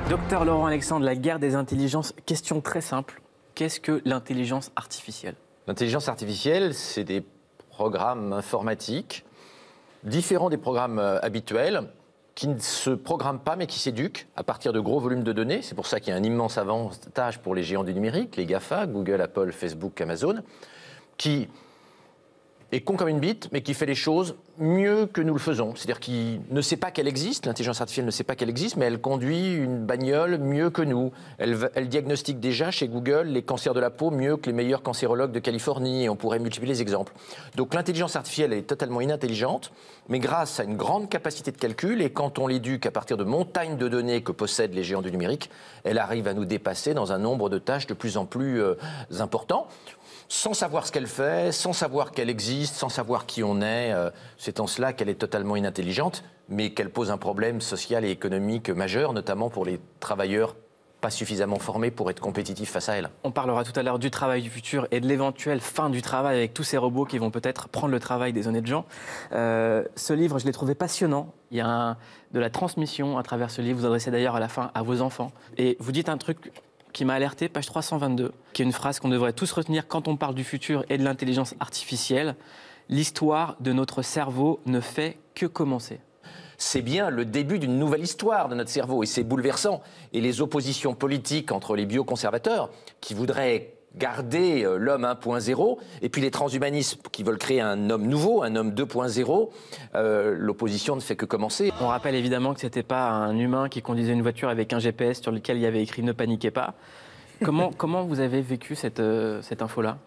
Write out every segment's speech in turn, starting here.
Docteur Laurent Alexandre, la guerre des intelligences, question très simple. Qu'est-ce que l'intelligence artificielle? L'intelligence artificielle, c'est des programmes informatiques différents des programmes habituels qui ne se programment pas mais qui s'éduquent à partir de gros volumes de données. C'est pour ça qu'il y a un immense avantage pour les géants du numérique, les GAFA, Google, Apple, Facebook, Amazon, qui est con comme une bite, mais qui fait les choses mieux que nous le faisons. C'est-à-dire qu'il ne sait pas qu'elle existe, l'intelligence artificielle ne sait pas qu'elle existe, mais elle conduit une bagnole mieux que nous. Elle diagnostique déjà chez Google les cancers de la peau mieux que les meilleurs cancérologues de Californie, et on pourrait multiplier les exemples. Donc l'intelligence artificielle est totalement inintelligente, mais grâce à une grande capacité de calcul, et quand on l'éduque à partir de montagnes de données que possèdent les géants du numérique, elle arrive à nous dépasser dans un nombre de tâches de plus en plus important. Sans savoir ce qu'elle fait, sans savoir qu'elle existe, sans savoir qui on est. C'est en cela qu'elle est totalement inintelligente, mais qu'elle pose un problème social et économique majeur, notamment pour les travailleurs pas suffisamment formés pour être compétitifs face à elle. On parlera tout à l'heure du travail du futur et de l'éventuelle fin du travail avec tous ces robots qui vont peut-être prendre le travail des honnêtes gens. Ce livre, je l'ai trouvé passionnant. Il y a de la transmission à travers ce livre. Vous adressez d'ailleurs à la fin à vos enfants. Et vous dites un truc qui m'a alerté, page 322, qui est une phrase qu'on devrait tous retenir quand on parle du futur et de l'intelligence artificielle. L'histoire de notre cerveau ne fait que commencer. C'est bien le début d'une nouvelle histoire de notre cerveau, et c'est bouleversant. Et les oppositions politiques entre les bioconservateurs, qui voudraient garder l'homme 1.0, et puis les transhumanistes qui veulent créer un homme nouveau, un homme 2.0, l'opposition ne fait que commencer. On rappelle évidemment que ce n'était pas un humain qui conduisait une voiture avec un GPS sur lequel il y avait écrit « Ne paniquez pas ». Comment vous avez vécu cette info-là?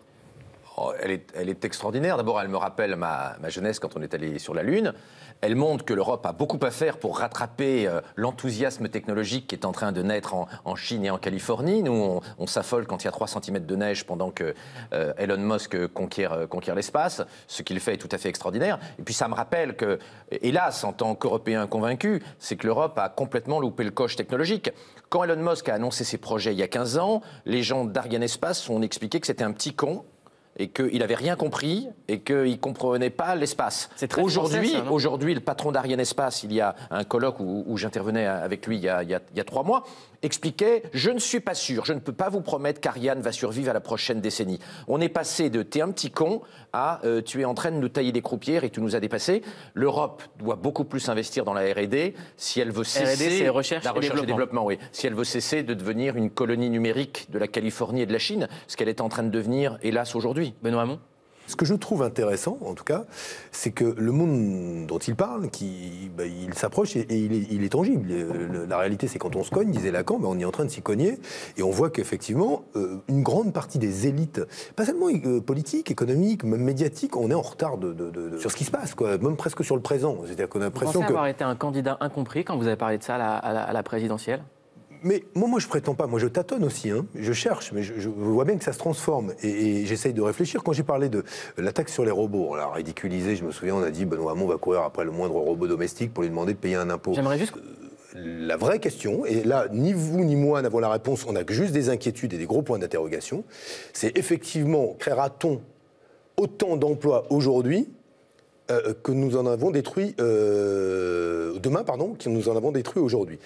Elle est extraordinaire. D'abord, elle me rappelle ma jeunesse quand on est allé sur la Lune. Elle montre que l'Europe a beaucoup à faire pour rattraper l'enthousiasme technologique qui est en train de naître en Chine et en Californie. Nous, on s'affole quand il y a 3 cm de neige pendant que Elon Musk conquiert l'espace. Ce qu'il fait est tout à fait extraordinaire. Et puis ça me rappelle que, hélas, en tant qu'Européen convaincu, c'est que l'Europe a complètement loupé le coche technologique. Quand Elon Musk a annoncé ses projets il y a 15 ans, les gens d'Ariane Espace ont expliqué que c'était un petit con, et qu'il n'avait rien compris, et qu'il ne comprenait pas l'espace. Aujourd'hui, le patron d'Ariane Espace, il y a un colloque où j'intervenais avec lui il y a 3 mois, expliquait « Je ne suis pas sûr, je ne peux pas vous promettre qu'Ariane va survivre à la prochaine décennie. » On est passé de « t'es un petit con » à « tu es en train de nous tailler des croupières et tu nous as dépassés ». L'Europe doit beaucoup plus investir dans la R&D si elle veut cesser... la recherche et développement, oui. Si elle veut cesser de devenir une colonie numérique de la Californie et de la Chine, ce qu'elle est en train de devenir, hélas, aujourd'hui. Benoît Hamon. Ce que je trouve intéressant, en tout cas, c'est que le monde dont il parle, il s'approche et il est tangible. La réalité, c'est quand on se cogne, disait Lacan, on est en train de s'y cogner, et on voit qu'effectivement, une grande partie des élites, pas seulement politiques, économiques, même médiatiques, on est en retard sur ce qui se passe, quoi, même presque sur le présent. C'est-à-dire qu'on a l'impression Vous pensez avoir été un candidat incompris quand vous avez parlé de ça à la présidentielle? Mais moi, je prétends pas. Moi, je tâtonne aussi. Je cherche, mais je vois bien que ça se transforme. Et j'essaye de réfléchir. Quand j'ai parlé de l'attaque sur les robots, on l'a ridiculisé. Je me souviens, on a dit Benoît Hamon va courir après le moindre robot domestique pour lui demander de payer un impôt. J'aimerais juste... La vraie question, et là, ni vous ni moi n'avons la réponse, on n'a que juste des inquiétudes et des gros points d'interrogation, c'est effectivement, créera-t-on autant d'emplois aujourd'hui que nous en avons détruit demain, que nous en avons détruit aujourd'hui.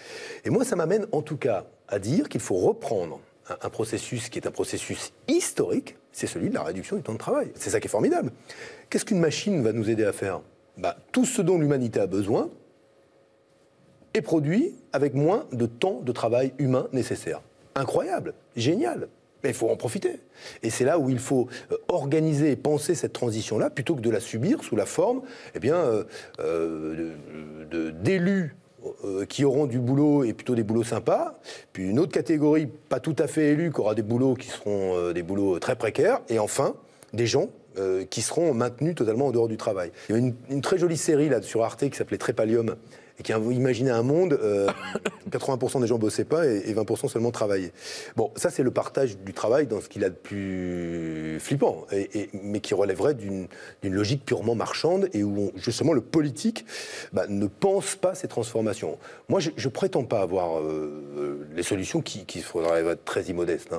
Et moi, ça m'amène en tout cas à dire qu'il faut reprendre un processus qui est un processus historique, c'est celui de la réduction du temps de travail. C'est ça qui est formidable. Qu'est-ce qu'une machine va nous aider à faire? Tout ce dont l'humanité a besoin est produit avec moins de temps de travail humain nécessaire. Incroyable, génial. Mais il faut en profiter. Et c'est là où il faut organiser et penser cette transition-là, plutôt que de la subir sous la forme d'élus qui auront du boulot et plutôt des boulots sympas, puis une autre catégorie pas tout à fait élue qui aura des boulots qui seront des boulots très précaires, et enfin des gens qui seront maintenus totalement en dehors du travail. Il y a une très jolie série là, sur Arte qui s'appelait Trépalium, et qui imaginait un monde où 80% des gens ne bossaient pas et 20% seulement travaillaient. Bon, ça c'est le partage du travail dans ce qu'il a de plus flippant, mais qui relèverait d'une logique purement marchande, et où justement le politique ne pense pas ces transformations. Moi, je ne prétends pas avoir les solutions qui faudrait être très immodestes,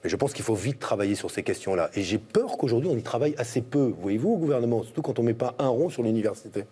mais je pense qu'il faut vite travailler sur ces questions-là. Et j'ai peur qu'aujourd'hui on y travaille assez peu, voyez-vous, au gouvernement, surtout quand on ne met pas un rond sur l'université.